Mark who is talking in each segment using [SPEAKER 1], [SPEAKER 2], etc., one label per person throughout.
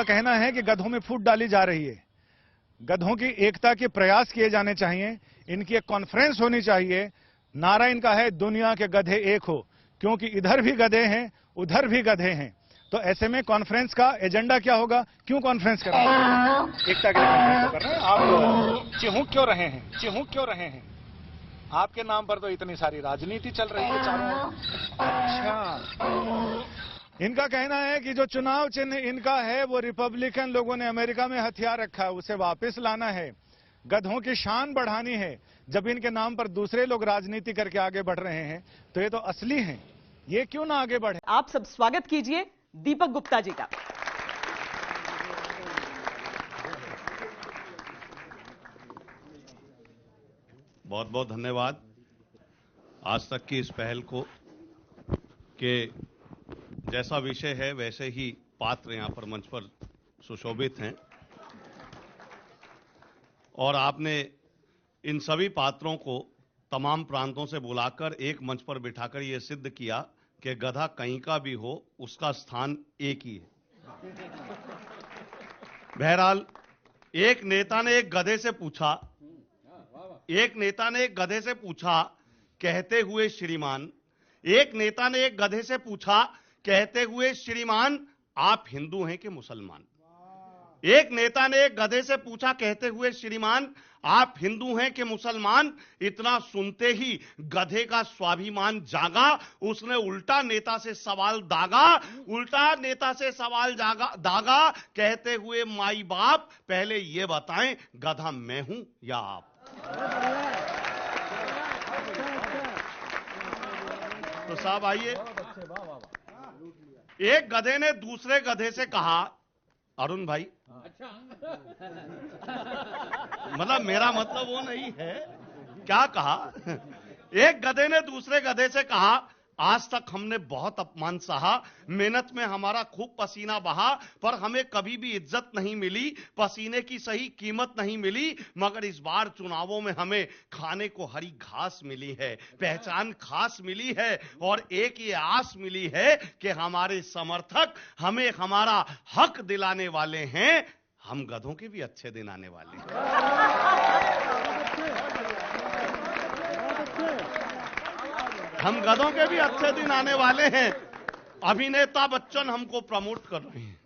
[SPEAKER 1] इनका कहना है कि गधों में फूट डाली जा रही है। गधों की एकता के प्रयास किए जाने चाहिए। इनकी एक कॉन्फ्रेंस होनी चाहिए। नारा इनका है, दुनिया के गधे एक हो, क्योंकि इधर भी गधे हैं, उधर भी गधे हैं। तो ऐसे में कॉन्फ्रेंस का एजेंडा क्या होगा? क्यों कॉन्फ्रेंस कर रहे हैं? एकता के लिए कॉन्फ्रेंस कर रहे हैं। आप चिहुक क्यों रहे हैं? चिहुक क्यों रहे हैं? आपके नाम पर तो इतनी सारी राजनीति चल रही है चारों ओर। अच्छा, इनका कहना है कि जो चुनाव चिन्ह इनका है वो रिपब्लिकन लोगों ने अमेरिका में हथियार रखा है, उसे वापस लाना है। गधों की शान बढ़ानी है। जब इनके नाम पर दूसरे लोग राजनीति करके आगे बढ़ रहे हैं तो ये तो असली हैं, ये क्यों ना आगे बढ़े?
[SPEAKER 2] आप सब स्वागत कीजिए दीपक गुप्ता जी का।
[SPEAKER 3] बहुत बहुत धन्यवाद आज तक की इस पहल को कि जैसा विषय है वैसे ही पात्र यहां पर मंच पर सुशोभित हैं और आपने इन सभी पात्रों को तमाम प्रांतों से बुलाकर एक मंच पर बिठाकर यह सिद्ध किया कि गधा कहीं का भी हो उसका स्थान एक ही है। बहरहाल एक नेता ने एक गधे से पूछा, कहते हुए श्रीमान, एक नेता ने एक गधे से पूछा कहते हुए श्रीमान, आप हिंदू हैं कि मुसलमान? एक नेता ने एक गधे से पूछा कहते हुए श्रीमान, आप हिंदू हैं कि मुसलमान? इतना सुनते ही गधे का स्वाभिमान जागा। उसने उल्टा नेता से सवाल दागा, कहते हुए माई बाप, पहले यह बताएं गधा मैं हूं या आप? तो साहब आइए, एक गधे ने दूसरे गधे से कहा, अरुण भाई, मतलब मेरा मतलब वो नहीं है, क्या कहा? एक गधे ने दूसरे गधे से कहा, आज तक हमने बहुत अपमान सहा, मेहनत में हमारा खूब पसीना बहा, पर हमें कभी भी इज्जत नहीं मिली, पसीने की सही कीमत नहीं मिली, मगर इस बार चुनावों में हमें खाने को हरी घास मिली है, पहचान खास मिली है और एक ये आस मिली है कि हमारे समर्थक हमें हमारा हक दिलाने वाले हैं। हम गधों के भी अच्छे दिन आने वाले हैं। हम गधों के भी अच्छे दिन आने वाले हैं। अभिनेता बच्चन हमको प्रमोट कर रहे हैं,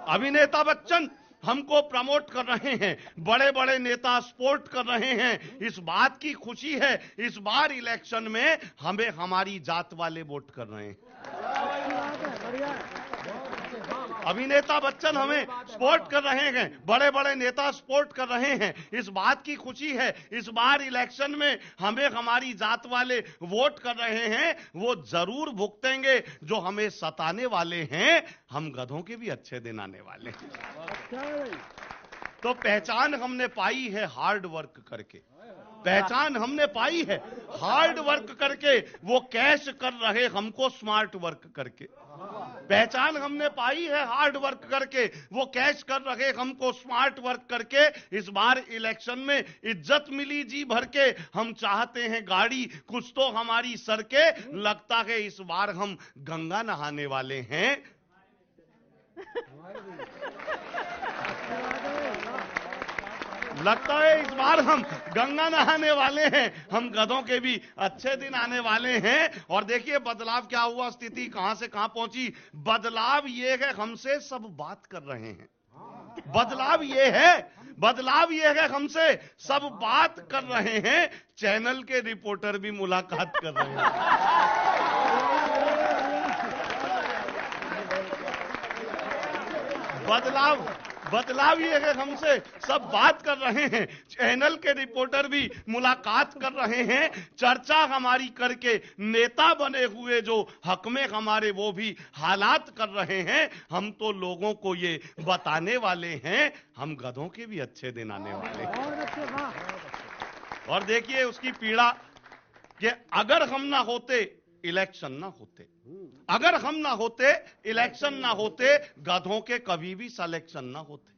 [SPEAKER 3] अभिनेता बच्चन हमको प्रमोट कर रहे हैं, बड़े बड़े नेता सपोर्ट कर रहे हैं। इस बात की खुशी है इस बार इलेक्शन में हमें हमारी जात वाले वोट कर रहे हैं। अभिनेता बच्चन हमें सपोर्ट कर रहे हैं, बड़े बड़े नेता सपोर्ट कर रहे हैं। इस बात की खुशी है इस बार इलेक्शन में हमें हमारी जात वाले वोट कर रहे हैं। वो जरूर भुगतेंगे जो हमें सताने वाले हैं। हम गधों के भी अच्छे दिन आने वाले हैं। तो पहचान हमने पाई है हार्ड वर्क करके, पहचान हमने पाई है हार्ड वर्क करके। वो कैश कर रहे हमको स्मार्ट वर्क करके। पहचान हमने पाई है हार्ड वर्क करके, वो कैश कर रहे हमको स्मार्ट वर्क करके। इस बार इलेक्शन में इज्जत मिली जी भर के, हम चाहते हैं गाड़ी कुछ तो हमारी सर के। लगता है इस बार हम गंगा नहाने वाले हैं। लगता है इस बार हम गंगा नहाने वाले हैं। हम गधों के भी अच्छे दिन आने वाले हैं। और देखिए बदलाव क्या हुआ, स्थिति कहां से कहां पहुंची। बदलाव ये है हमसे सब बात कर रहे हैं। बदलाव ये है हमसे सब बात कर रहे हैं। चैनल के रिपोर्टर भी मुलाकात कर रहे हैं। बदलाव ये है हमसे सब बात कर रहे हैं। चैनल के रिपोर्टर भी मुलाकात कर रहे हैं। चर्चा हमारी करके नेता बने हुए जो हक में हमारे वो भी हालात कर रहे हैं। हम तो लोगों को ये बताने वाले हैं हम गधों के भी अच्छे दिन आने वाले हैं। और देखिए उसकी पीड़ा कि अगर हम ना होते इलेक्शन ना होते, अगर हम ना होते इलेक्शन ना होते, गधों के कभी भी सिलेक्शन ना होते।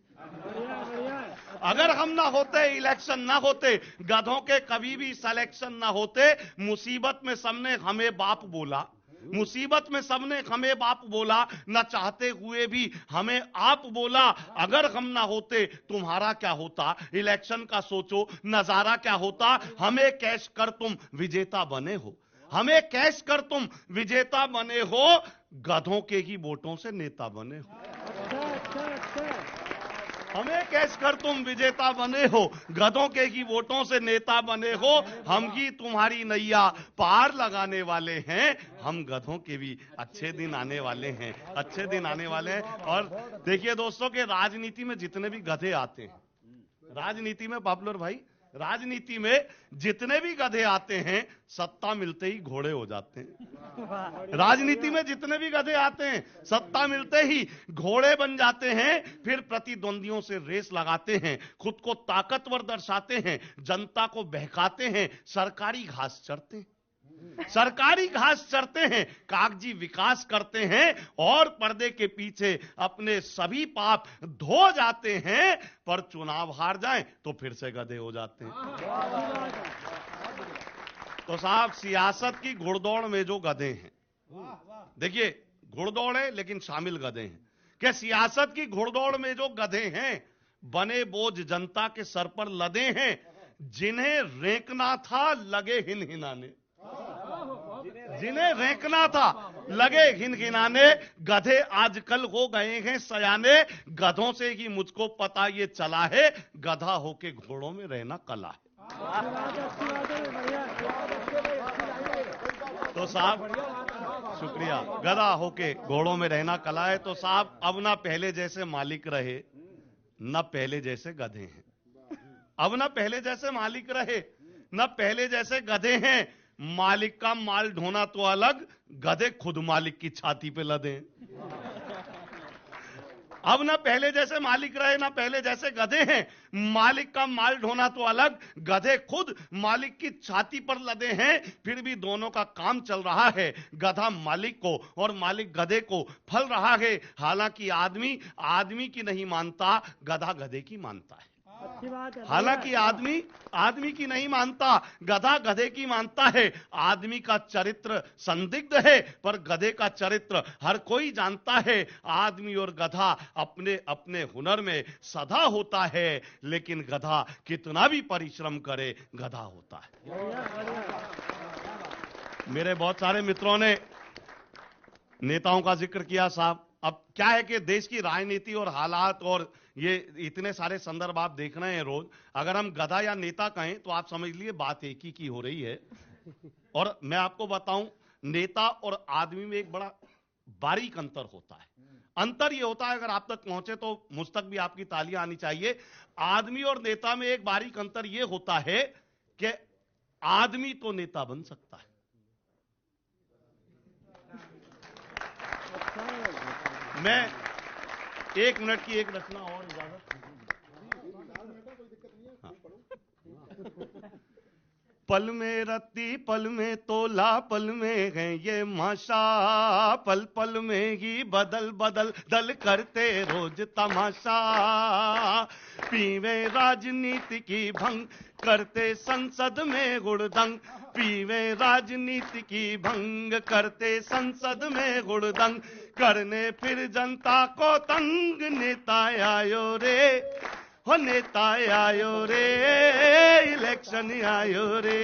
[SPEAKER 3] अगर हम ना होते इलेक्शन ना होते, गधों के कभी भी सिलेक्शन ना होते। मुसीबत में सबने हमें बाप बोला, मुसीबत में सबने हमें बाप बोला, न चाहते हुए भी हमें आप बोला। अगर हम ना होते तुम्हारा क्या होता, इलेक्शन का सोचो नजारा क्या होता। हमें कैश कर तुम विजेता बने हो, हमें कैश कर तुम विजेता बने हो, गधों के ही वोटों से नेता बने हो। हमें कैश कर तुम विजेता बने हो, गधों के ही वोटों से नेता बने हो। हम ही तुम्हारी नैया पार लगाने वाले हैं, हम गधों के भी अच्छे दिन आने वाले हैं, अच्छे दिन आने वाले हैं। और देखिए दोस्तों के राजनीति में जितने भी गधे आते हैं, राजनीति में पॉपुलर भाई, राजनीति में जितने भी गधे आते हैं, सत्ता मिलते ही घोड़े हो जाते हैं। राजनीति में जितने भी गधे आते हैं, सत्ता मिलते ही घोड़े बन जाते हैं। फिर प्रतिद्वंदियों से रेस लगाते हैं, खुद को ताकतवर दर्शाते हैं, जनता को बहकाते हैं, सरकारी घास चरते हैं, सरकारी घास चरते हैं, कागजी विकास करते हैं और पर्दे के पीछे अपने सभी पाप धो जाते हैं। पर चुनाव हार जाएं तो फिर से गधे हो जाते हैं। तो साहब, सियासत की घुड़दौड़ में जो गधे हैं, देखिए घुड़दौड़ है लेकिन शामिल गधे हैं। क्या सियासत की घुड़दौड़ में जो गधे हैं, बने बोझ जनता के सर पर लदे हैं। जिन्हें रेंकना था लगे हिन हिनाने, जिन्हें रेंकना था लगे हिनहिनाने। गधे आजकल हो गए हैं सयाने, गधों से ही मुझको पता ये चला है, गधा होके घोड़ों में रहना कला है। तो साहब शुक्रिया, गधा होके घोड़ों में रहना कला है। तो साहब, अब ना पहले जैसे मालिक रहे, न पहले जैसे गधे हैं। अब ना पहले जैसे मालिक रहे, न पहले जैसे गधे हैं। मालिक का माल ढोना तो अलग, गधे खुद मालिक की छाती पे लदे। अब ना पहले जैसे मालिक रहे, ना पहले जैसे गधे हैं। मालिक का माल ढोना तो अलग, गधे खुद मालिक की छाती पर लदे हैं। फिर भी दोनों का काम चल रहा है, गधा मालिक को और मालिक गधे को फल रहा है। हालांकि आदमी आदमी की नहीं मानता, गधा गधे की मानता है। हालांकि आदमी की नहीं मानता, गधा गधे की मानता है। आदमी का चरित्र संदिग्ध है, पर गधे का चरित्र हर कोई जानता है। आदमी और गधा अपने अपने हुनर में सदा होता है, लेकिन गधा कितना भी परिश्रम करे, गधा होता है। मेरे बहुत सारे मित्रों ने नेताओं का जिक्र किया साहब। अब क्या है कि देश की राजनीति और हालात और ये इतने सारे संदर्भ आप देख रहे हैं रोज। अगर हम गधा या नेता कहें तो आप समझ लिए बात एक ही की हो रही है। और मैं आपको बताऊं, नेता और आदमी में एक बड़ा बारीक अंतर होता है। अंतर यह होता है, अगर आप तक पहुंचे तो मुझ तक भी आपकी तालियां आनी चाहिए। आदमी और नेता में एक बारीक अंतर यह होता है कि आदमी तो नेता बन सकता है, मैं 1 मिनट की एक रचना और इजाजत। हाँ। पल में रत्ती, पल में तोला, पल में है ये माशा, पल पल में ही बदल बदल दल करते रोज तमाशा। पीवे राजनीति की भंग, करते संसद में हुड़दंग। पीवे राजनीति की भंग, करते संसद में हुड़दंग। करने फिर जनता को तंग, नेता आयो रे, हो नेता आयो रे, इलेक्शन आयो रे।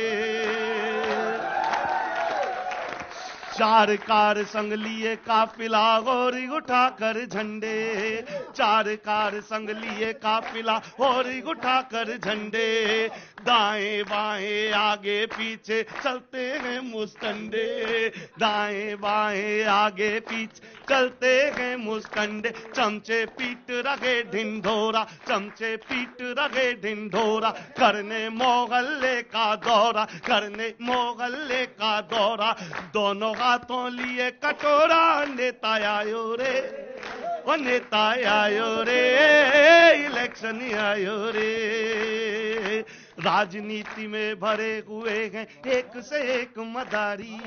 [SPEAKER 3] चार कार संग लिए काफिला होरी उठाकर झंडे, चार कार संग लिए काफिला होरी उठाकर झंडे। दाएं बाएं आगे पीछे चलते हैं मुस्तंडे, दाएं बाएं आगे पीछे चलते हैं मुस्तंडे। चमचे पीट रहे ढिंढोरा, चमचे पीट रहे ढिंढोरा। करने मोहल्ले का दौरा, करने मोहल्ले का दौरा। दोनों हाथों लिए कटोरा, नेता आयो रे, ओ नेता आयो रे, इलेक्शन आयो रे। राजनीति में भरे हुए हैं एक से एक मदारी,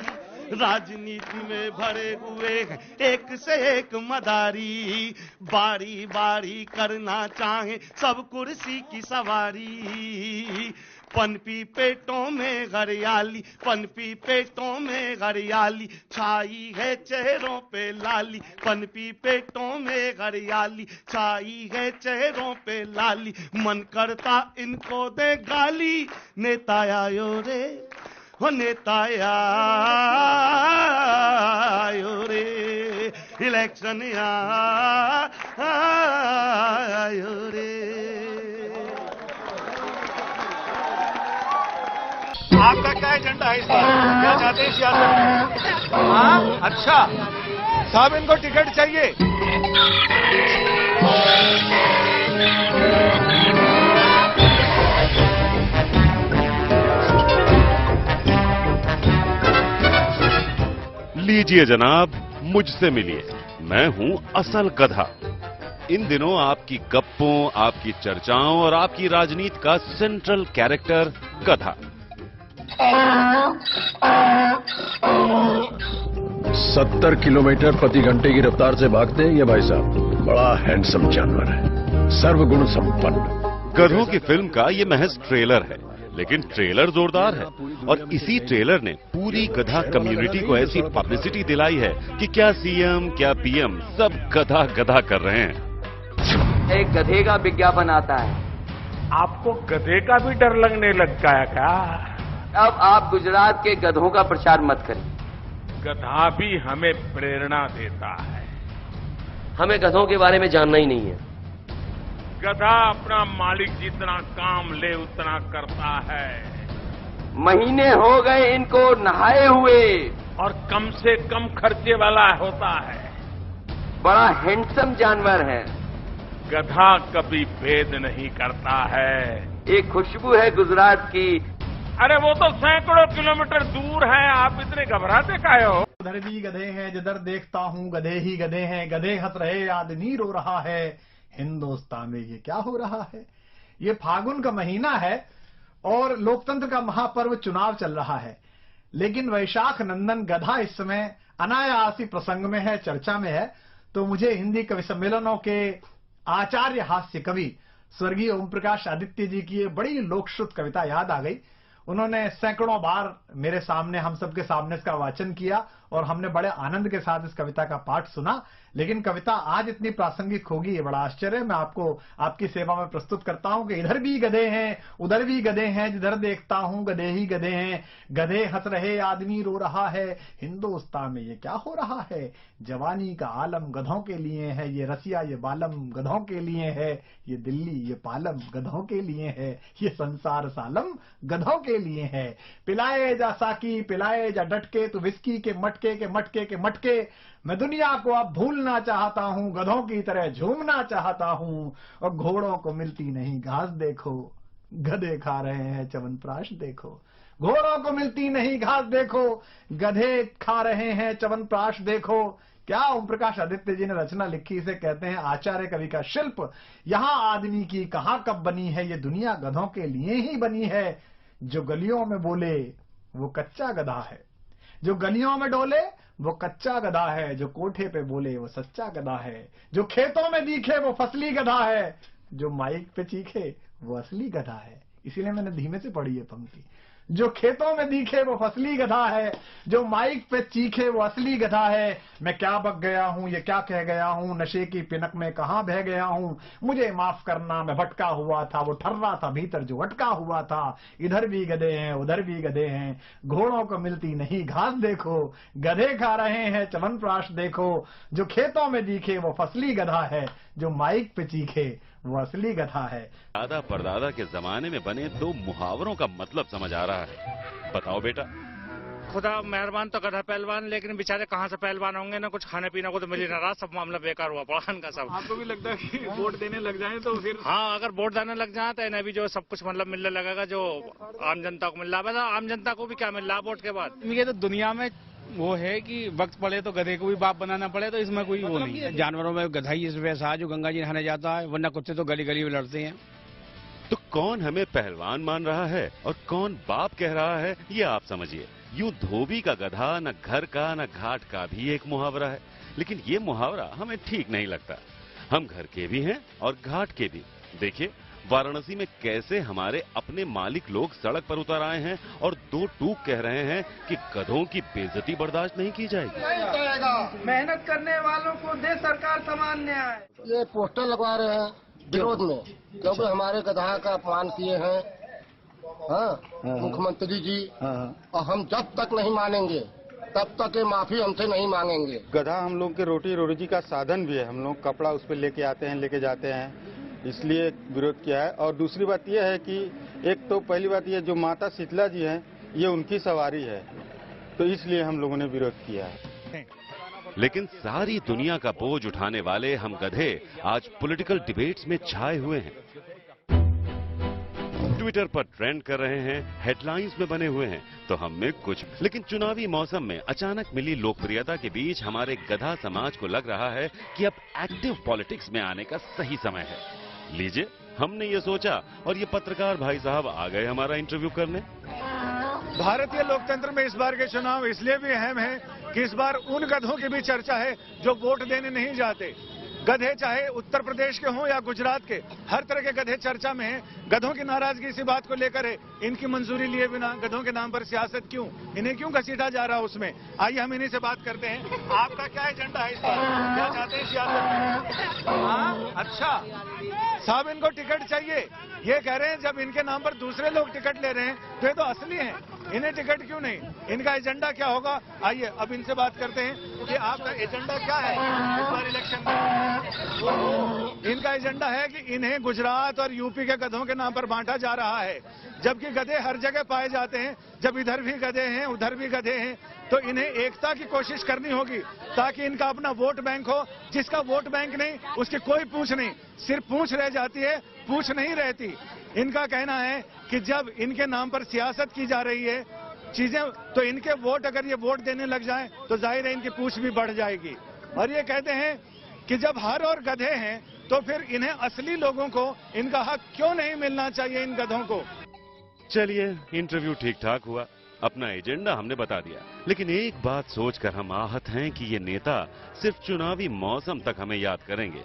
[SPEAKER 3] राजनीति में भरे हुए हैं एक से एक मदारी, बारी बारी करना चाहे सब कुर्सी की सवारी। पनपी पेटों में हरियाली, पनपी पेटों में हरियाली, छाई है चेहरों पे लाली, पनपी पेटों में हरियाली, छाई है चेहरों पे लाली। मन करता इनको दे गाली, नेता आयो रे, हो नेता आयो रे, इलेक्शन आयो रे।
[SPEAKER 1] आपका क्या एजेंडा है इस बार? क्या चाहते हैं सियासत में? हाँ, अच्छा साहब, इनको टिकट चाहिए।
[SPEAKER 4] लीजिए जनाब, मुझसे मिलिए, मैं हूं असल गधा। इन दिनों आपकी गप्पों, आपकी चर्चाओं और आपकी राजनीति का सेंट्रल कैरेक्टर गधा।
[SPEAKER 5] 70 किलोमीटर प्रति घंटे की रफ्तार से भागते हैं ये भाई साहब। बड़ा हैंडसम जानवर है, सर्वगुण संपन्न।
[SPEAKER 4] गधों की फिल्म का ये महज ट्रेलर है, लेकिन ट्रेलर जोरदार है और इसी ट्रेलर ने पूरी गधा कम्युनिटी को ऐसी पब्लिसिटी दिलाई है कि क्या सीएम क्या पीएम सब गधा गधा कर रहे हैं।
[SPEAKER 6] एक गधे का विज्ञापन आता है।
[SPEAKER 7] आपको गधे का भी डर लगने लग गया क्या?
[SPEAKER 6] अब आप गुजरात के गधों का प्रचार मत करें।
[SPEAKER 7] गधा भी हमें प्रेरणा देता है।
[SPEAKER 6] हमें गधों के बारे में जानना ही नहीं है।
[SPEAKER 7] गधा अपना मालिक जितना काम ले उतना करता है।
[SPEAKER 6] महीने हो गए इनको नहाए हुए।
[SPEAKER 7] और कम से कम खर्चे वाला होता है।
[SPEAKER 6] बड़ा हैंडसम जानवर है।
[SPEAKER 7] गधा कभी भेद नहीं करता है।
[SPEAKER 6] एक खुशबू है गुजरात की।
[SPEAKER 7] अरे वो तो सैकड़ों किलोमीटर दूर है, आप इतने घबराते काहे हो?
[SPEAKER 8] उधर भी गधे हैं, जिधर देखता हूँ गधे ही गधे हैं। गधे हंस रहे, आदमी रो रहा है। हिंदुस्तान में ये क्या हो रहा है? ये फागुन का महीना है और लोकतंत्र का महापर्व चुनाव चल रहा है, लेकिन वैशाख नंदन गधा इस समय अनायासी प्रसंग में है, चर्चा में है। तो मुझे हिंदी कवि सम्मेलनों के आचार्य हास्य कवि स्वर्गीय ओम प्रकाश आदित्य जी की ये बड़ी लोकश्रुत कविता याद आ गई। उन्होंने सैकड़ों बार मेरे सामने, हम सबके सामने इसका वाचन किया और हमने बड़े आनंद के साथ इस कविता का पाठ सुना। लेकिन कविता आज इतनी प्रासंगिक होगी, ये बड़ा आश्चर्य। मैं आपको आपकी सेवा में प्रस्तुत करता हूं कि इधर भी गधे हैं, उधर भी गधे हैं, जिधर देखता हूं गधे ही गधे हैं। गधे हंस रहे, आदमी रो रहा है। हिंदुस्तान में ये क्या हो रहा है? जवानी का आलम गधों के लिए है, ये रसिया ये बालम गधों के लिए है, ये दिल्ली ये पालम गधों के लिए है, ये संसार सालम गधों के लिए है। पिलाए जा साकी पिलाए जा डटके, तू विस्की के मटके के मटके के मटके। मैं दुनिया को अब भूलना चाहता हूं, गधों की तरह झूमना चाहता हूं। और घोड़ों को मिलती नहीं घास देखो, गधे खा रहे हैं च्यवनप्राश देखो। घोड़ों को मिलती नहीं घास देखो, गधे खा रहे हैं च्यवनप्राश देखो। क्या ओम प्रकाश आदित्य जी ने रचना लिखी, इसे कहते हैं आचार्य कवि का शिल्प। यहां आदमी की कहां कब बनी है, ये दुनिया गधों के लिए ही बनी है। जो गलियों में बोले वो कच्चा गधा है, जो गलियों में डोले वो कच्चा गधा है, जो कोठे पे बोले वो सच्चा गधा है, जो खेतों में दिखे वो फसली गधा है, जो माइक पे चीखे वो असली गधा है। इसीलिए मैंने धीमे से पढ़ी है पंक्ति। जो खेतों में दिखे वो फसली गधा है, जो माइक पे चीखे वो असली गधा है। मैं क्या बक गया हूं, ये क्या कह गया हूं, नशे की पिनक में कहां बह गया हूं। मुझे माफ करना, मैं भटका हुआ था, वो ठर्रा था भीतर जो अटका हुआ था। इधर भी गधे हैं उधर भी गधे हैं, घोड़ों को मिलती नहीं घास देखो। गधे खा रहे हैं च्यवनप्राश देखो। जो खेतों में दिखे वो फसली गधा है, जो माइक पे चीखे वो असली गधा है।
[SPEAKER 4] दादा परदादा के जमाने में बने दो मुहावरों का मतलब समझ आ रहा है। बताओ बेटा।
[SPEAKER 7] खुदा मेहरबान तो गधा पहलवान, लेकिन बेचारे कहाँ से पहलवान होंगे ना, कुछ खाने पीने को तो मिल ही ना रहा, सब मामला बेकार हुआ पड़ा इनका सब।
[SPEAKER 8] आपको भी लगता है कि वोट देने लग जाए तो फिर?
[SPEAKER 7] हाँ, अगर वोट देने लग जाए तो इन्हें भी जो सब कुछ मतलब मिलने लगेगा जो आम जनता को मिल रहा है। आम जनता को भी क्या मिल रहा है वोट के बाद?
[SPEAKER 9] ये तो दुनिया में वो है कि वक्त पड़े तो गधे को भी बाप बनाना पड़े, तो इसमें कोई वो नहीं है। जानवरों में गधा ही वैसा जो गंगा जी नहाने जाता है, वरना कुत्ते तो गली गली में लड़ते हैं।
[SPEAKER 4] तो कौन हमें पहलवान मान रहा है और कौन बाप कह रहा है, ये आप समझिए। यूं धोबी का गधा न घर का न घाट का भी एक मुहावरा है, लेकिन ये मुहावरा हमें ठीक नहीं लगता। हम घर के भी हैं और घाट के भी। देखिए वाराणसी में कैसे हमारे अपने मालिक लोग सड़क पर उतर आए हैं और दो टूक कह रहे हैं कि गधों की बेइज्जती बर्दाश्त नहीं की जाएगी।
[SPEAKER 10] मेहनत करने वालों को दे सरकार समान न्याय।
[SPEAKER 11] ये पोस्टर लगवा रहे हैं विरोध में, क्योंकि हमारे गधा का अपमान किए हैं मुख्यमंत्री जी, और हम जब तक नहीं मानेंगे तब तक ये माफी हमसे नहीं मांगेंगे।
[SPEAKER 12] गधा हम लोग के रोटी रोजी का साधन भी है, हम लोग कपड़ा उस पर लेके आते हैं, लेके जाते हैं, इसलिए विरोध किया है। और दूसरी बात यह है कि एक तो पहली बात यह जो माता शीतला जी हैं, ये उनकी सवारी है, तो इसलिए हम लोगों ने विरोध किया है।
[SPEAKER 4] लेकिन सारी दुनिया का बोझ उठाने वाले हम गधे आज पॉलिटिकल डिबेट्स में छाए हुए हैं, ट्विटर पर ट्रेंड कर रहे हैं, हेडलाइंस में बने हुए हैं, तो हम में कुछ। लेकिन चुनावी मौसम में अचानक मिली लोकप्रियता के बीच हमारे गधा समाज को लग रहा है कि अब एक्टिव पॉलिटिक्स में आने का सही समय है। लीजिए हमने ये सोचा और ये पत्रकार भाई साहब आ गए हमारा इंटरव्यू करने।
[SPEAKER 1] भारतीय लोकतंत्र में इस बार के चुनाव इसलिए भी अहम है कि इस बार उन गधों की भी चर्चा है जो वोट देने नहीं जाते। गधे चाहे उत्तर प्रदेश के हों या गुजरात के, हर तरह के गधे चर्चा में हैं। गधों की नाराजगी इसी बात को लेकर है, इनकी मंजूरी लिए बिना गधों के नाम पर सियासत क्यों, इन्हें क्यों घसीटा जा रहा है उसमें। आइए हम इन्हीं से बात करते हैं। आपका क्या एजेंडा है इस बार, क्या चाहते हैं सियासत में? हाँ अच्छा साहब, इनको टिकट चाहिए, ये कह रहे हैं जब इनके नाम पर दूसरे लोग टिकट ले रहे हैं तो ये तो असली हैं, इन्हें टिकट क्यों नहीं, इनका एजेंडा क्या होगा। आइए अब इनसे बात करते हैं कि आपका एजेंडा क्या है इस बार इलेक्शन में। इनका एजेंडा है कि इन्हें गुजरात और यूपी के गधों के नाम पर बांटा जा रहा है, जबकि गधे हर जगह पाए जाते हैं। जब इधर भी गधे हैं उधर भी गधे हैं, तो इन्हें एकता की कोशिश करनी होगी ताकि इनका अपना वोट बैंक हो। जिसका वोट बैंक नहीं उसकी कोई पूछ नहीं, सिर्फ पूछ रह जाती है, पूछ नहीं रहती। इनका कहना है कि जब इनके नाम पर सियासत की जा रही है चीजें, तो इनके वोट अगर ये वोट देने लग जाएं तो जाहिर है इनकी पूछ भी बढ़ जाएगी। और ये कहते हैं कि जब हर और गधे हैं तो फिर इन्हें असली लोगों को इनका हक क्यों नहीं मिलना चाहिए इन गधों को।
[SPEAKER 4] चलिए इंटरव्यू ठीक ठाक हुआ, अपना एजेंडा हमने बता दिया, लेकिन एक बात सोचकर हम आहत हैं कि ये नेता सिर्फ चुनावी मौसम तक हमें याद करेंगे।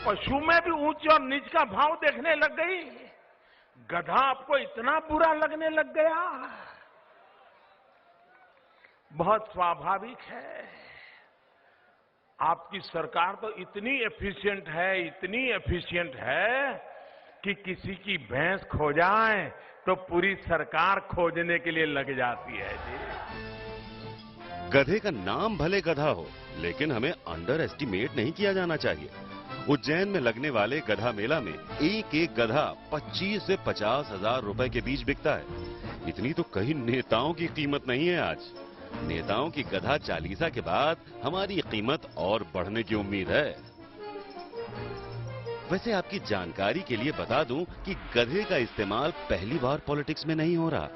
[SPEAKER 10] पशु में भी ऊंच और नीच का भाव देखने लग गई, गधा आपको इतना बुरा लगने लग गया। बहुत स्वाभाविक है, आपकी सरकार तो इतनी एफिशिएंट है कि किसी की भैंस खो जाए तो पूरी सरकार खोजने के लिए लग जाती है जी।
[SPEAKER 4] गधे का नाम भले गधा हो, लेकिन हमें अंडर एस्टिमेट नहीं किया जाना चाहिए। उज्जैन में लगने वाले गधा मेला में एक एक गधा 25 से 50 हजार रुपए के बीच बिकता है। इतनी तो कहीं नेताओं की कीमत नहीं है आज। नेताओं की गधा चालीसा के बाद हमारी कीमत और बढ़ने की उम्मीद है। वैसे आपकी जानकारी के लिए बता दूं कि गधे का इस्तेमाल पहली बार पॉलिटिक्स में नहीं हो रहा।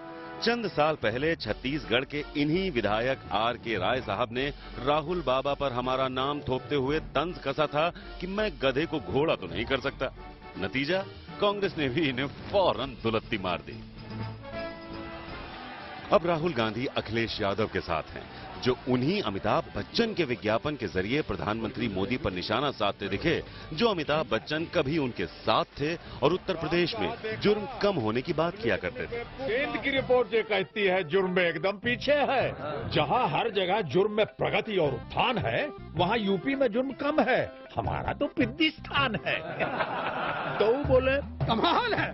[SPEAKER 4] चंद साल पहले छत्तीसगढ़ के इन्हीं विधायक R.K. राय साहब ने राहुल बाबा पर हमारा नाम थोपते हुए तंज कसा था कि मैं गधे को घोड़ा तो नहीं कर सकता। नतीजा, कांग्रेस ने भी इन्हें फौरन दुलत्ती मार दी। अब राहुल गांधी अखिलेश यादव के साथ हैं, जो उन्हीं अमिताभ बच्चन के विज्ञापन के जरिए प्रधानमंत्री मोदी पर निशाना साधते दिखे, जो अमिताभ बच्चन कभी उनके साथ थे और उत्तर प्रदेश में जुर्म कम होने की बात किया करते थे।
[SPEAKER 5] केंद्र की रिपोर्ट ये कहती है जुर्म में एकदम पीछे है। जहां हर जगह जुर्म में प्रगति और उत्थान है, वहां यूपी में जुर्म कम है। हमारा तो पिद्दी स्थान है। तो बोले कमाल है,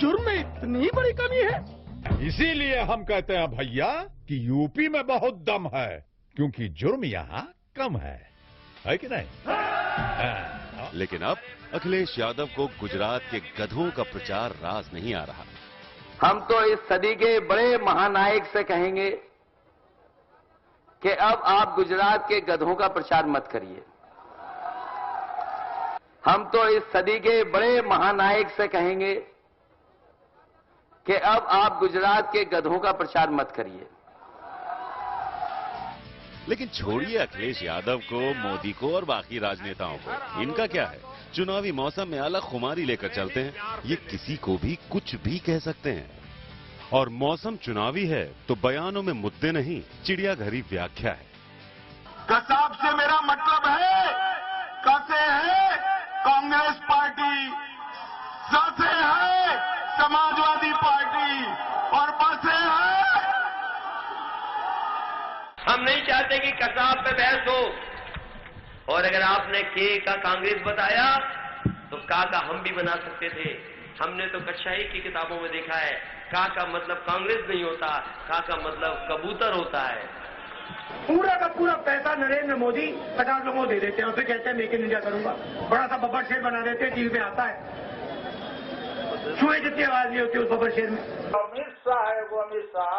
[SPEAKER 5] जुर्म में इतनी बड़ी कमी है। इसीलिए हम कहते हैं भैया कि यूपी में बहुत दम है, क्योंकि जुर्म यहाँ कम है कि नहीं?
[SPEAKER 4] लेकिन अब अखिलेश यादव को गुजरात के गधों का प्रचार रास नहीं आ रहा।
[SPEAKER 6] हम तो इस सदी के बड़े महानायक से कहेंगे कि अब आप गुजरात के गधों का प्रचार मत करिए। हम तो इस सदी के बड़े महानायक से कहेंगे कि अब आप गुजरात के गधों का प्रचार मत करिए।
[SPEAKER 4] लेकिन छोड़िए अखिलेश यादव को, मोदी को और बाकी राजनेताओं को, इनका क्या है? चुनावी मौसम में अलग खुमारी लेकर चलते हैं, ये किसी को भी कुछ भी कह सकते हैं। और मौसम चुनावी है तो बयानों में मुद्दे नहीं, चिड़ियाघरी व्याख्या है।
[SPEAKER 13] कसाब से मेरा मतलब है, कसे है कांग्रेस पार्टी, ससे है समाजवादी पार्टी और बसे है।
[SPEAKER 6] हम नहीं चाहते कि कसाब पे बहस हो, और अगर आपने के का कांग्रेस बताया तो का हम भी बना सकते थे। हमने तो कक्षा 1 की किताबों में देखा है, का मतलब कांग्रेस नहीं होता, का मतलब कबूतर होता है।
[SPEAKER 14] पूरा का पूरा पैसा नरेंद्र मोदी 50 लोगों को दे देते हैं और फिर कहते हैं मेक इन इंडिया करूंगा। बड़ा सा बब्बर शेर बना देते हैं, टीवी पे आता है, चूहे जितनी आवाज नहीं होती उस बब्बर शेर में।
[SPEAKER 15] अमित शाह है वो, अमित शाह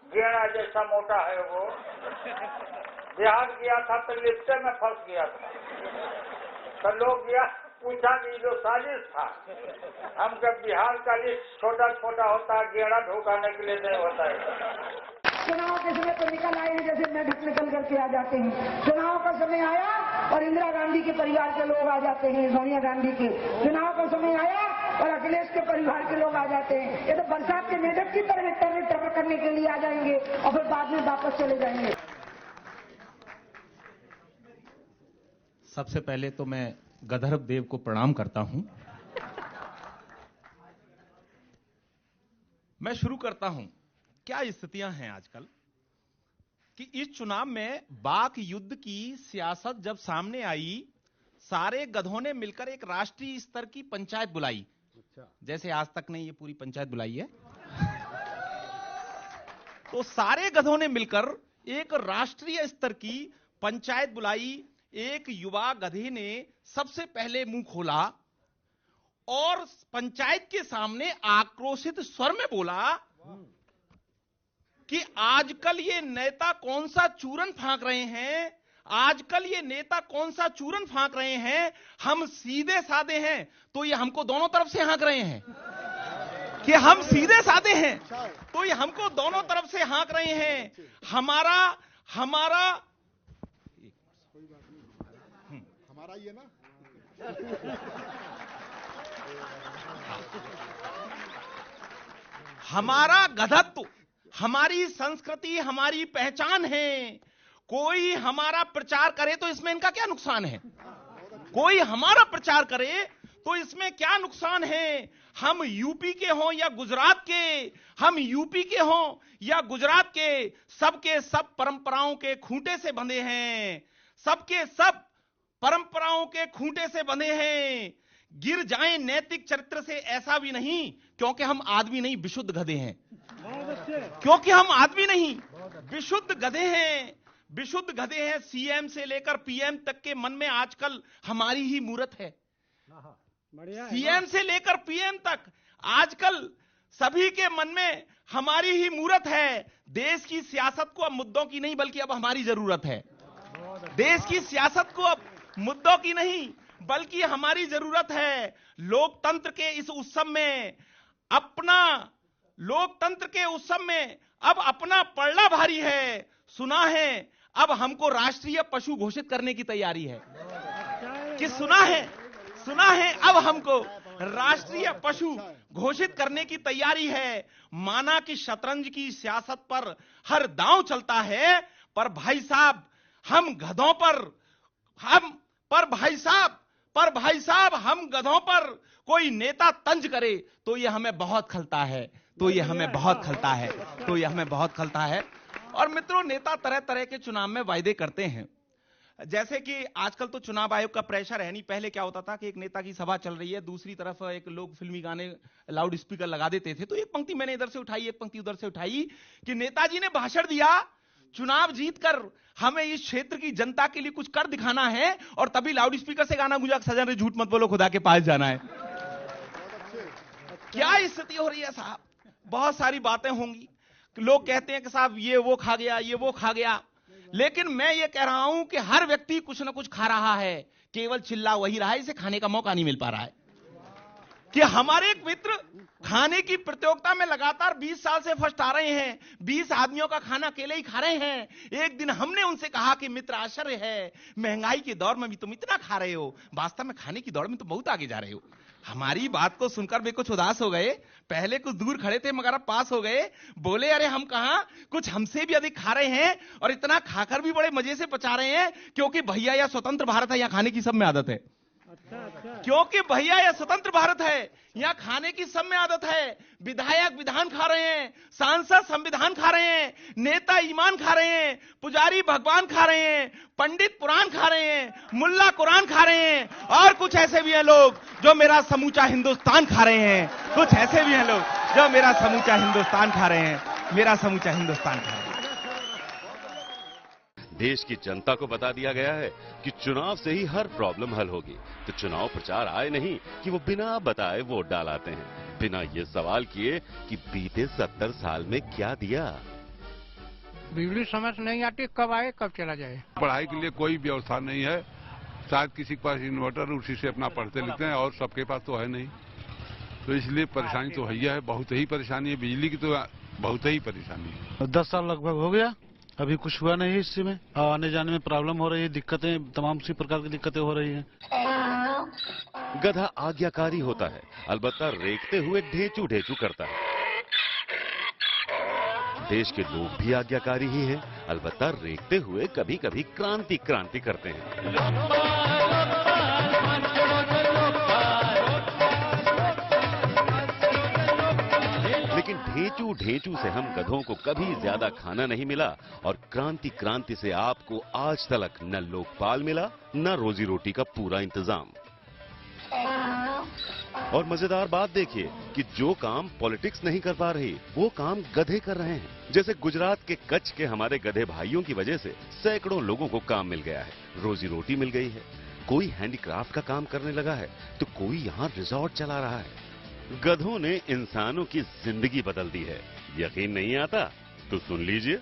[SPEAKER 15] गेड़ा जैसा मोटा है वो, बिहार गया था तो लिफ्ट में फंस गया था, तो लोग गया पूछा कि जो साजिश था, हम जब बिहार का लिस्ट छोटा छोटा होता है, गेड़ा ढुकाने के लिए नहीं होता है।
[SPEAKER 14] चुनाव के समय तो निकल आए हैं जैसे मेढक निकल करके आ जाते हैं। चुनाव का समय आया और इंदिरा गांधी के परिवार के लोग आ जाते हैं, सोनिया गांधी के। चुनाव का समय आया और अखिलेश के परिवार के लोग आ जाते हैं। ये तो बरसात के मेढक की तरह टर्र करने के लिए आ जाएंगे और फिर बाद में वापस चले जाएंगे।
[SPEAKER 16] सबसे पहले तो मैं गंधर्व देव को प्रणाम करता हूं। मैं शुरू करता हूं। क्या स्थितियां हैं आजकल कि इस चुनाव में बाक युद्ध की सियासत जब सामने आई, सारे गधों ने मिलकर एक राष्ट्रीय स्तर की पंचायत बुलाई। जैसे आज तक ने ये पूरी पंचायत बुलाई है, तो सारे गधों ने मिलकर एक राष्ट्रीय स्तर की पंचायत बुलाई। एक युवा गधे ने सबसे पहले मुंह खोला और पंचायत के सामने आक्रोशित स्वर में बोला कि आजकल ये नेता कौन सा चूरन फांक रहे हैं, आजकल ये नेता कौन सा चूरन फांक रहे हैं। हम सीधे साधे हैं तो ये हमको दोनों तरफ से हाँक रहे हैं, कि हम सीधे साधे हैं तो ये हमको दोनों तरफ से हाँक रहे हैं। हमारा ये ना हमारा गधत्व, हमारी संस्कृति, हमारी पहचान है। कोई हमारा प्रचार करे तो इसमें इनका क्या नुकसान है? कोई हमारा प्रचार करे तो इसमें क्या नुकसान है? हम यूपी के हों या गुजरात के, हम यूपी के हों या गुजरात के, सबके सब परंपराओं के खूंटे से बंधे हैं, सबके सब परंपराओं के खूंटे से बंधे हैं। गिर जाएं नैतिक चरित्र से ऐसा भी नहीं, क्योंकि हम आदमी नहीं विशुद्ध गधे हैं, क्योंकि हम आदमी नहीं विशुद्ध गधे हैं, विशुद्ध गधे हैं। सीएम से लेकर पीएम तक के मन में आजकल हमारी ही मूरत है। सीएम से लेकर पीएम तक आजकल सभी के मन में हमारी ही मूरत है। देश की सियासत को अब मुद्दों की नहीं बल्कि अब हमारी जरूरत है। देश की सियासत को अब मुद्दों की नहीं बल्कि हमारी जरूरत है। लोकतंत्र के इस उत्सव में अब अपना पड़ना भारी है। सुना है अब हमको राष्ट्रीय पशु घोषित करने की तैयारी है, कि सुना है अब हमको राष्ट्रीय पशु घोषित करने की तैयारी है। माना कि शतरंज की सियासत पर हर दांव चलता है, पर भाई साहब हम गधों पर भाई साहब हम गधों पर कोई नेता तंज करे तो ये हमें बहुत खलता है। और मित्रों, नेता तरह तरह के चुनाव में वायदे करते हैं। जैसे कि आजकल तो चुनाव आयोग का प्रेशर है नहीं। पहले क्या होता था कि एक नेता की सभा चल रही है, दूसरी तरफ एक लोग फिल्मी गाने लाउड स्पीकर लगा देते थे, तो एक पंक्ति मैंने इधर से उठाई, एक पंक्ति उधर से उठाई कि नेताजी ने भाषण दिया, चुनाव जीतकर हमें इस क्षेत्र की जनता के लिए कुछ कर दिखाना है, और तभी लाउड स्पीकर से गाना गूंजा, सजन रे झूठ मत बोलो खुदा के पास जाना है। क्या स्थिति हो रही है साहब? बहुत सारी बातें होंगी। लोग कहते हैं कि साहब ये वो खा गया, लेकिन मैं ये कह रहा हूं कि हर व्यक्ति कुछ ना कुछ खा रहा है, केवल चिल्ला वही रहा है, इसे खाने का मौका नहीं मिल पा रहा है। कि हमारे एक मित्र खाने की प्रतियोगिता में लगातार 20 साल से फर्स्ट आ रहे हैं, 20 आदमियों का खाना अकेले ही खा रहे हैं। एक दिन हमने उनसे कहा कि मित्र, आश्चर्य है, महंगाई के दौर में भी तुम इतना खा रहे हो, वास्तव में खाने की दौड़ में तो बहुत आगे जा रहे हो। हमारी बात को सुनकर वे कुछ उदास हो गए, पहले कुछ दूर खड़े थे मगर अब पास हो गए। बोले, अरे हम कहां, कुछ हमसे भी अधिक खा रहे हैं और इतना खाकर भी बड़े मजे से पचा रहे हैं, क्योंकि भैया यह स्वतंत्र भारत है, यहां खाने की सब में आदत है। क्योंकि भैया यह स्वतंत्र भारत है, यहां खाने की सब में आदत है। विधायक विधान खा रहे हैं, सांसद संविधान खा रहे हैं, नेता ईमान खा रहे हैं, पुजारी भगवान खा रहे हैं, पंडित पुराण खा रहे हैं, मुल्ला कुरान खा रहे हैं, और कुछ ऐसे भी हैं लोग जो मेरा समूचा हिंदुस्तान खा रहे हैं। कुछ ऐसे भी हैं लोग जो मेरा समूचा हिंदुस्तान खा रहे हैं, मेरा समूचा हिंदुस्तान खा रहे हैं।
[SPEAKER 4] देश की जनता को बता दिया गया है कि चुनाव से ही हर प्रॉब्लम हल होगी, तो चुनाव प्रचार आए नहीं कि वो बिना बताए वोट डालाते हैं, बिना ये सवाल किए कि बीते 70 साल में क्या दिया।
[SPEAKER 17] बिजली समझ नहीं आती, कब आए कब चला जाए।
[SPEAKER 18] पढ़ाई के लिए कोई व्यवस्था नहीं है, शायद किसी के पास इन्वर्टर, उसी से अपना पढ़ते लिखते हैं, और सबके पास तो है नहीं, तो इसलिए परेशानी तो है, बहुत ही परेशानी है। बिजली की तो बहुत ही परेशानी है।
[SPEAKER 19] 10 साल लगभग हो गया, अभी कुछ हुआ नहीं इससे में, आने जाने में प्रॉब्लम हो रही है, दिक्कतें, तमाम सी प्रकार की दिक्कतें हो रही हैं।
[SPEAKER 4] गधा आज्ञाकारी होता है, अलबत्ता रेखते हुए ढेंचू ढेंचू करता है। देश के लोग भी आज्ञाकारी ही हैं, अलबत्ता रेखते हुए कभी कभी क्रांति क्रांति करते हैं। लेकिन ढेंचू ढेंचू से हम गधों को कभी ज्यादा खाना नहीं मिला, और क्रांति क्रांति से आपको आज तक न लोकपाल मिला, न रोजी रोटी का पूरा इंतजाम। और मजेदार बात देखिए कि जो काम पॉलिटिक्स नहीं कर पा रही, वो काम गधे कर रहे हैं। जैसे गुजरात के कच्छ के हमारे गधे भाइयों की वजह से सैकड़ों लोगों को काम मिल गया है, रोजी रोटी मिल गई है। कोई हैंडीक्राफ्ट का काम करने लगा है, तो कोई यहाँ रिजॉर्ट चला रहा है। गधों ने इंसानों की जिंदगी बदल दी है। यकीन नहीं आता तो सुन लीजिए।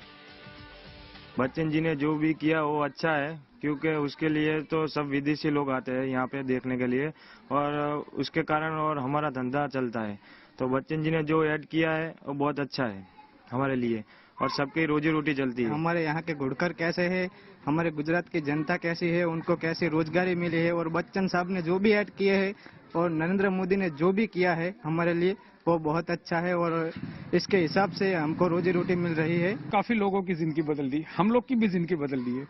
[SPEAKER 20] बच्चन जी ने जो भी किया वो अच्छा है, क्योंकि उसके लिए तो सब विदेशी लोग आते हैं यहाँ पे देखने के लिए, और उसके कारण और हमारा धंधा चलता है। तो बच्चन जी ने जो ऐड किया है वो बहुत अच्छा है हमारे लिए, और सबकी रोजी रोटी चलती है।
[SPEAKER 21] हमारे यहाँ के गुड़कर कैसे है, हमारे गुजरात की जनता कैसी है, उनको कैसे रोजगारी मिली है, और बच्चन साहब ने जो भी ऐड किए है और नरेंद्र मोदी ने जो भी किया है हमारे लिए वो बहुत अच्छा है, और इसके हिसाब से हमको रोजी रोटी मिल रही है।
[SPEAKER 22] काफी लोगों की जिंदगी बदल दी, हम लोग की भी जिंदगी बदल दी है।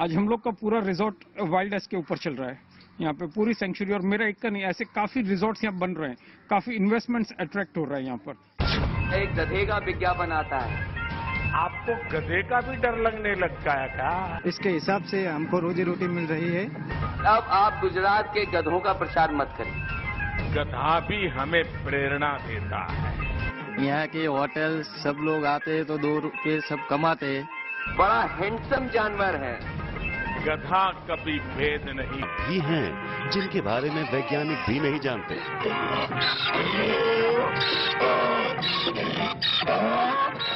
[SPEAKER 22] आज हम लोग का पूरा रिजॉर्ट वाइल्ड एस के ऊपर चल रहा है, यहाँ पे पूरी सेंचुरी, और मेरा एक का नहीं, ऐसे काफी रिजॉर्ट्स यहाँ बन रहे हैं, काफी इन्वेस्टमेंट्स अट्रैक्ट हो रहा है यहाँ पर।
[SPEAKER 23] एक गधे का विज्ञापन आता है,
[SPEAKER 10] आपको गधे का भी डर लगने लग गया क्या?
[SPEAKER 21] इसके हिसाब से हमको रोजी रोटी मिल रही है।
[SPEAKER 23] अब आप गुजरात के गधों का प्रचार मत करें।
[SPEAKER 10] गधा भी हमें प्रेरणा देता है।
[SPEAKER 23] यहाँ के होटल सब लोग आते हैं तो 2 रुपये सब कमाते हैं। बड़ा हैंडसम जानवर है।
[SPEAKER 10] गधा कभी भेद नहीं।
[SPEAKER 4] भी हैं जिनके बारे में वैज्ञानिक भी नहीं जानते।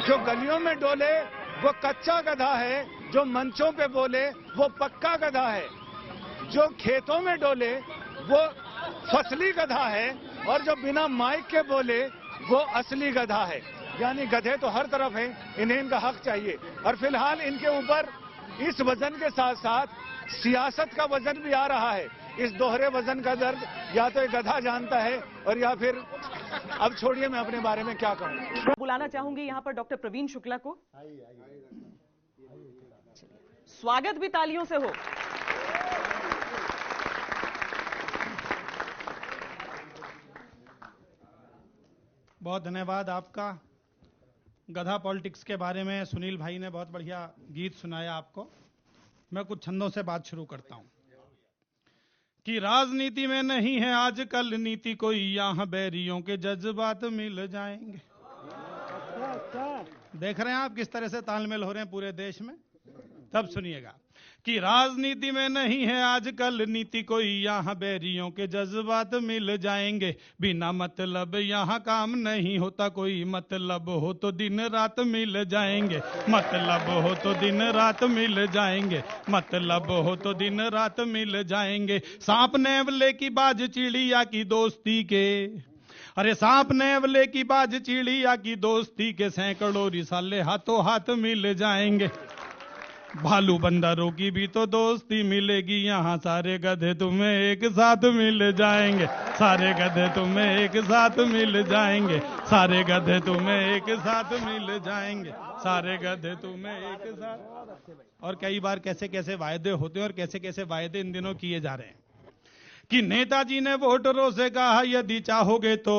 [SPEAKER 1] जो गलियों में डोले वो कच्चा गधा है, जो मंचों पे बोले वो पक्का गधा है, जो खेतों में डोले वो फसली गधा है, और जो बिना माइक के बोले वो असली गधा है। यानी गधे तो हर तरफ हैं, इन्हें इनका हक चाहिए। और फिलहाल इनके ऊपर इस वजन के साथ साथ सियासत का वजन भी आ रहा है। इस दोहरे वजन का दर्द या तो एक गधा जानता है, और या फिर अब छोड़िए मैं अपने बारे में क्या कहूँ।
[SPEAKER 2] बुलाना चाहूंगी यहाँ पर डॉक्टर प्रवीण शुक्ला को। स्वागत भी तालियों से हो।
[SPEAKER 24] बहुत धन्यवाद आपका। गधा पॉलिटिक्स के बारे में सुनील भाई ने बहुत बढ़िया गीत सुनाया आपको। मैं कुछ छंदों से बात शुरू करता हूं कि राजनीति में नहीं है आजकल नीति कोई, यहाँ बैरियों के जज्बात मिल जाएंगे। देख रहे हैं आप किस तरह से तालमेल हो रहे हैं पूरे देश में। तब सुनिएगा कि राजनीति में नहीं है आजकल नीति कोई, यहाँ बैरियों के जज्बात मिल जाएंगे। बिना मतलब यहाँ काम नहीं होता कोई, मतलब हो तो दिन रात मिल जाएंगे, मतलब हो तो दिन रात मिल जाएंगे, मतलब हो तो दिन रात मिल जाएंगे। सांप नेवले की बाज चिड़िया की दोस्ती के, अरे सांप नेवले की बाज चिड़िया की दोस्ती के, सैकड़ों रिसाले हाथों हाथ मिल जाएंगे। भालू बंदरों की भी तो दोस्ती मिलेगी, यहाँ सारे गधे तुम्हें एक साथ मिल जाएंगे, सारे गधे तुम्हें एक साथ मिल जाएंगे, सारे गधे तुम्हें एक साथ मिल जाएंगे, सारे गधे तुम्हें एक साथ। और कई बार कैसे कैसे वायदे होते हैं और कैसे कैसे वायदे इन दिनों किए जा रहे हैं कि नेताजी ने वोटरों से कहा यदि चाहोगे तो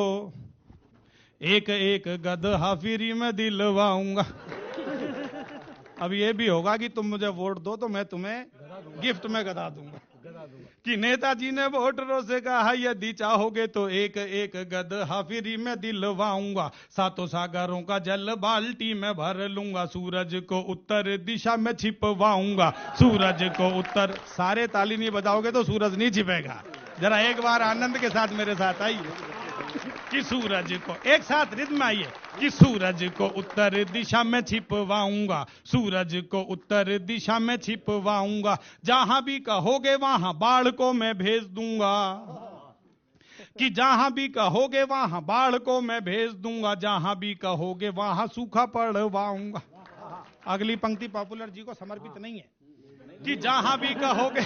[SPEAKER 24] एक एक गधा फ्री में दिलवाऊंगा। अब ये भी होगा कि तुम मुझे वोट दो तो मैं तुम्हें गिफ्ट में गधा दूंगा। कि नेताजी ने वोटरों से कहा यदि चाहोगे तो एक एक गधा फ्री में दिलवाऊंगा, सातों सागरों का जल बाल्टी में भर लूंगा, सूरज को उत्तर दिशा में छिपवाऊंगा, सूरज को उत्तर। सारे ताली नहीं बजाओगे तो सूरज नहीं छिपेगा। जरा एक बार आनंद के साथ मेरे साथ आइए कि सूरज को, एक साथ रिद्म में आइए कि सूरज को उत्तर दिशा में छिपवाऊंगा, सूरज को उत्तर दिशा में छिपवाऊंगा, जहां भी कहोगे वहां बाढ़ को मैं भेज दूंगा, कि जहां भी कहोगे वहां बाढ़ को मैं भेज दूंगा, जहां भी कहोगे वहां सूखा पड़वाऊंगा। अगली पंक्ति पॉपुलर जी को समर्पित नहीं है कि जहां भी कहोगे,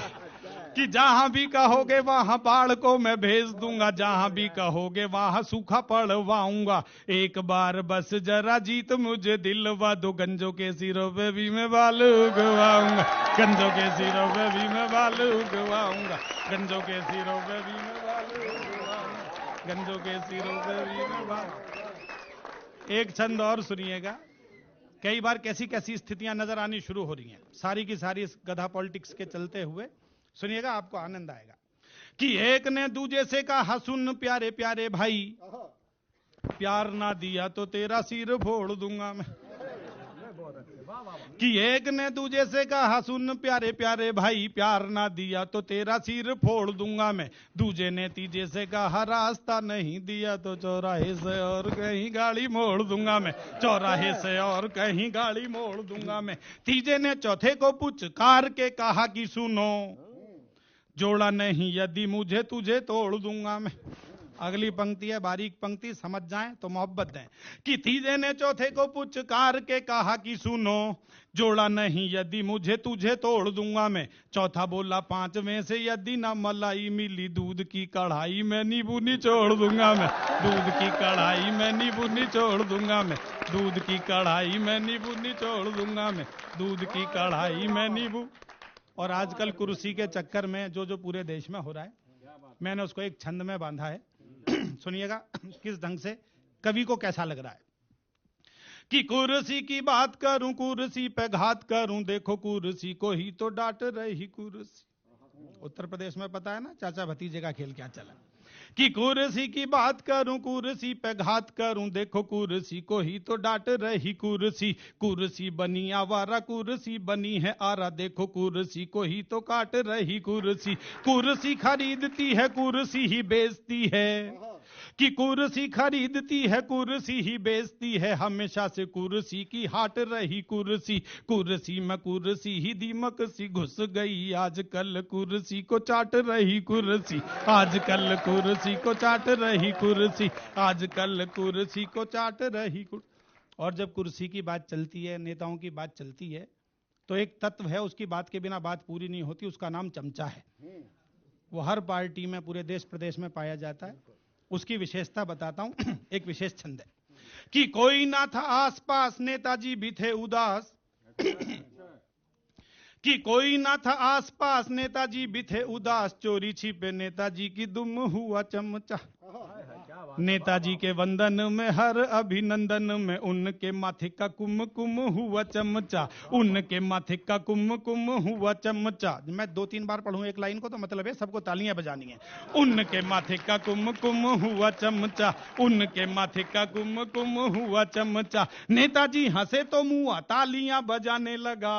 [SPEAKER 24] कि जहां भी कहोगे वहां बाढ़ को मैं भेज दूंगा, जहां भी कहोगे वहां सूखा पड़वाऊंगा। एक बार बस जरा जीत मुझे दिलवा दो, गंजों के सिरों पे भी मैं बाल उगवाऊंगा, गंजों के सिरों पे भी मैं बाल उगवाऊंगा, गंजों के सिरों पे भी मैं बाल उगवाऊंगा, गंजों के सिरों पे भी मैं बाल। एक छंद और सुनिएगा। कई बार कैसी कैसी स्थितियां नजर आनी शुरू हो रही हैं, सारी की सारी इस गधा पॉलिटिक्स के चलते हुए। सुनिएगा, आपको आनंद आएगा कि एक ने दूजे से कहा सुन प्यारे प्यारे भाई, प्यार ना दिया तो तेरा सिर फोड़ दूंगा मैं। कि एक ने दूजे से कहा सुन प्यारे प्यारे भाई, प्यार ना दिया तो तेरा सिर फोड़ दूंगा मैं। दूजे ने तीजे से कहा रास्ता नहीं दिया तो चौराहे से और कहीं गाड़ी मोड़ दूंगा मैं, चौराहे से और कहीं गाड़ी मोड़ दूंगा मैं। तीजे ने चौथे को पुचकार के कहा कि सुनो, जोड़ा नहीं यदि मुझे तुझे तोड़ दूंगा मैं। अगली पंक्ति है बारीक पंक्ति, समझ जाएं तो मोहब्बत दें। कि तीजे ने चौथे को पुचकार के कहा कि सुनो, जोड़ा नहीं यदि मुझे तुझे तोड़ दूंगा मैं। चौथा बोला पांचवें से यदि ना मलाई मिली, दूध की कढ़ाई में नींबू निचोड़ दूंगा मैं, दूध की कढ़ाई में नींबू निचोड़ दूंगा मैं, दूध की कढ़ाई में नींबू निचोड़ दूंगा मैं, दूध की कढ़ाई में नींबू। और आजकल कुर्सी के चक्कर में जो जो पूरे देश में हो रहा है, मैंने उसको एक छंद में बांधा है। सुनिएगा किस ढंग से, कवि को कैसा लग रहा है। कि कुर्सी की बात करूं, कुर्सी पे घात करूं, देखो कुर्सी को ही तो डांट रही कुर्सी। उत्तर प्रदेश में पता है ना चाचा भतीजे का खेल क्या चला। कि कुर्सी की बात करूं, कुर्सी पे घात करूं, देखो कुर्सी को ही तो डांट रही कुर्सी। कुर्सी बनी आवारा, कुर्सी बनी है आरा, देखो कुर्सी को ही तो काट रही कुर्सी। कुर्सी खरीदती है, कुर्सी ही बेचती है, कि कुर्सी खरीदती है, कुर्सी ही बेचती है, हमेशा से कुर्सी की हाट रही कुर्सी। कुर्सी में कुर्सी ही दीमक सी घुस गई, आजकल कुर्सी को चाट रही कुर्सी, आजकल कुर्सी को चाट रही कुर्सी, आजकल कुर्सी को चाट रही कुर्सी। और जब कुर्सी की बात चलती है, नेताओं की बात चलती है, तो एक तत्व है, उसकी बात के बिना बात पूरी नहीं होती, उसका नाम चमचा है। वो हर पार्टी में पूरे देश प्रदेश में पाया जाता है। उसकी विशेषता बताता हूं, एक विशेष छंद है। कि कोई ना था आसपास, नेताजी भी थे उदास, कि कोई ना था आसपास, नेताजी भी थे उदास, चोरी छिपे नेताजी की दुम हुआ चमचा। नेताजी के वंदन में हर अभिनंदन में, उनके माथे का कुमकुम हुआ चमचा, उनके माथे का कुमकुम हुआ चमचा। मैं 2-3 बार पढ़ूं एक लाइन को तो मतलब है सबको तालियां बजानी है। उनके माथे का कुमकुम हुआ चमचा, उनके माथे का कुमकुम हुआ चमचा। नेताजी हंसे तो मुआ तालियां बजाने लगा,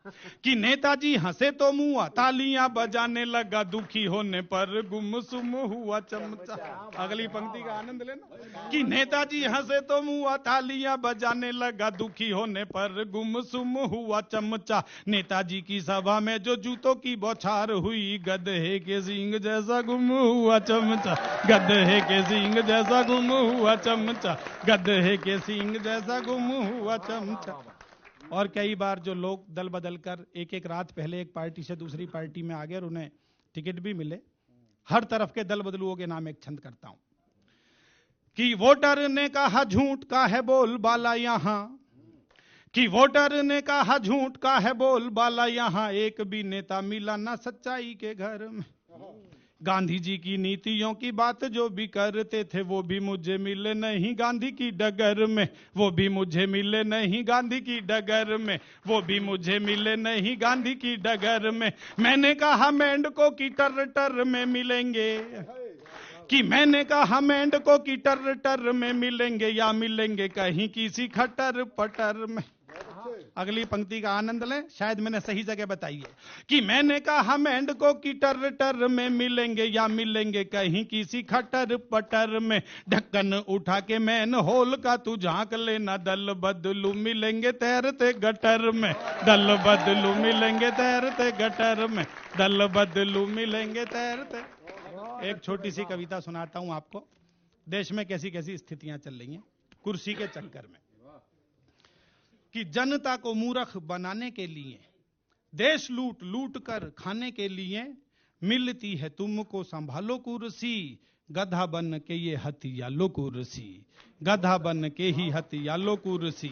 [SPEAKER 24] कि नेताजी हंसे तो मुआ तालियां बजाने लगा, दुखी होने पर गुमसुम हुआ चमचा। अगली पंक्ति का आनंद लेना। कि नेताजी हंसे तो मुआ तालियां बजाने लगा, दुखी होने पर गुमसुम हुआ चमचा। नेताजी की सभा में जो जूतों की बौछार हुई, गधे के सींग जैसा गुम हुआ चमचा, गधे के सींग जैसा गुम हुआ चमचा, गधे के सींग जैसा गुम हुआ चमचा। और कई बार जो लोग दल बदल कर एक एक रात पहले एक पार्टी से दूसरी पार्टी में आ गए और उन्हें टिकट भी मिले, हर तरफ के दल बदलुओं के नाम एक छंद करता हूं कि वोटर ने कहा झूठ का है बोल बाला यहां, कि वोटर ने कहा झूठ का है बोल बाला यहां, एक भी नेता मिला ना सच्चाई के घर में। गांधी जी की नीतियों की बात जो भी करते थे, वो भी मुझे मिले नहीं गांधी की डगर में, वो भी मुझे मिले नहीं गांधी की डगर में, वो भी मुझे मिले नहीं गांधी की डगर में। मैंने कहा मेंढकों की टर टर में मिलेंगे, कि मैंने कहा मेंढकों की टर टर में मिलेंगे, या मिलेंगे कहीं किसी खटर पटर में। अगली पंक्ति का आनंद लें, शायद मैंने सही जगह बताई है। कि मैंने कहा मेंढकों की टर टर में मिलेंगे, या मिलेंगे कहीं किसी खटर पटर में। ढक्कन उठा के मैन होल का तू झांक लेना, दल बदलू मिलेंगे तैरते गटर में, दल बदलू मिलेंगे तैरते गटर में, दल बदलू मिलेंगे तैरते। एक छोटी सी कविता सुनाता हूं आपको। देश में कैसी कैसी स्थितियां चल रही हैं कुर्सी के चक्कर में। कि जनता को मूर्ख बनाने के लिए, देश लूट लूट कर खाने के लिए, मिलती है तुमको संभालो कुर्सी, गधा बन के ये हथिया लो कुर्सी, गधा बन के ही हथिया लो कुर्सी।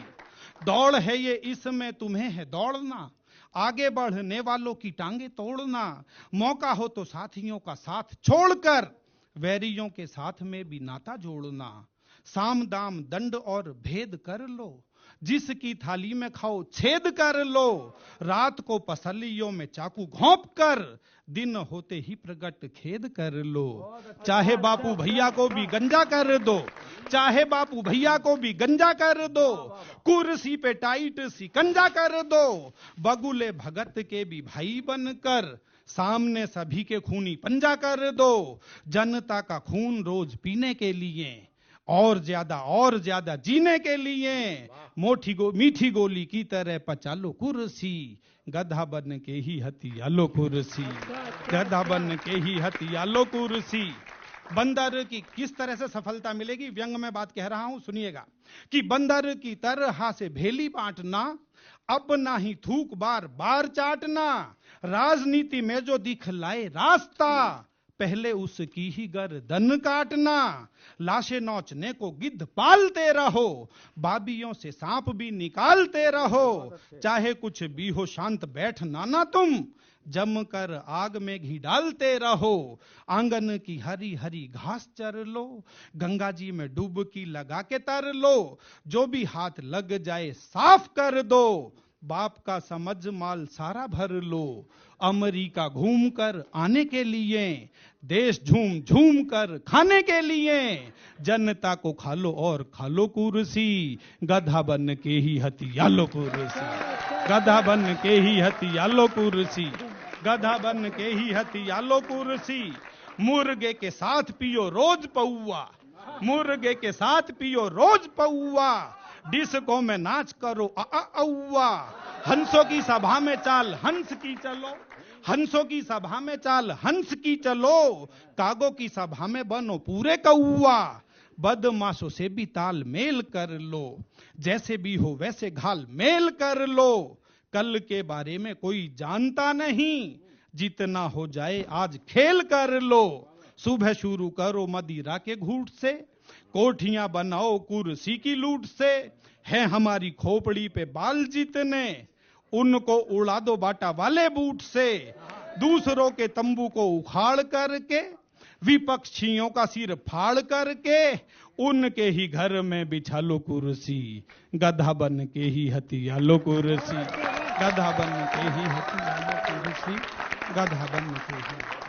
[SPEAKER 24] दौड़ है ये इसमें तुम्हें है दौड़ना, आगे बढ़ने वालों की टांगे तोड़ना। मौका हो तो साथियों का साथ छोड़कर, वैरियों के साथ में भी नाता जोड़ना। साम दाम दंड और भेद कर लो, जिसकी थाली में खाओ छेद कर लो। रात को पसलियों में चाकू घोंप कर, दिन होते ही प्रगट खेद कर लो। चाहे बापू भैया को भी गंजा कर दो, चाहे बापू भैया को भी गंजा कर दो, कुर्सी पे टाइट सिकंजा कर दो। बगुले भगत के भी भाई बनकर, सामने सभी के खूनी पंजा कर दो। जनता का खून रोज पीने के लिए, और ज्यादा जीने के लिए, मीठी गोली की तरह पचा लो कुर्सी, गधा बन के ही हथिया लो कुर्सी, गधा बन के ही हथिया लो कुर्सी। बंदर की किस तरह से सफलता मिलेगी, व्यंग में बात कह रहा हूं, सुनिएगा। कि बंदर की तरह से भेली बांटना, अब ना ही थूक बार बार चाटना। राजनीति में जो दिखलाए रास्ता, पहले उसकी ही गर्दन काटना। लाशें नोचने को गिद्ध पालते रहो, बाबियों से सांप भी निकालते रहो। चाहे कुछ भी हो शांत बैठना ना तुम, जमकर आग में घी डालते रहो। आंगन की हरी हरी घास चर लो, गंगा जी में डुबकी लगा के तर लो। जो भी हाथ लग जाए साफ कर दो, बाप का समझ माल सारा भर लो। अमेरिका घूम कर आने के लिए, देश झूम झूम कर खाने के लिए। जनता को खा लो और खा लो कुर्सी, गधा बन के ही हथिया लो कुर्सी, गधा बन के ही हथिया लो कुर्सी, गधा बन के ही हथिया लो कुर्सी। मुर्गे के साथ पियो रोज पौआ, मुर्गे के साथ पियो रोज पौआ। डिस्को में नाच करो औआ, हंसों की सभा में चाल हंस की चलो, हंसों की सभा में चाल हंस की चलो। कागों की सभा में बनो पूरे कौआ, बदमाशों से भी ताल मेल कर लो। जैसे भी हो वैसे घाल मेल कर लो। कल के बारे में कोई जानता नहीं, जितना हो जाए आज खेल कर लो। सुबह शुरू करो मदिरा के घूंट से, कोठियां बनाओ कुर्सी की लूट से। है हमारी खोपड़ी पे बाल जितने, उनको उड़ा दो बाटा वाले बूट से। दूसरों के तंबू को उखाड़ करके, विपक्षियों का सिर फाड़ करके, उनके ही घर में बिछा लो कुर्सी, गधा बन के ही हथिया लो कुर्सी, गधा बन के ही हथिया लो कुर्सी, गधा बन के ही।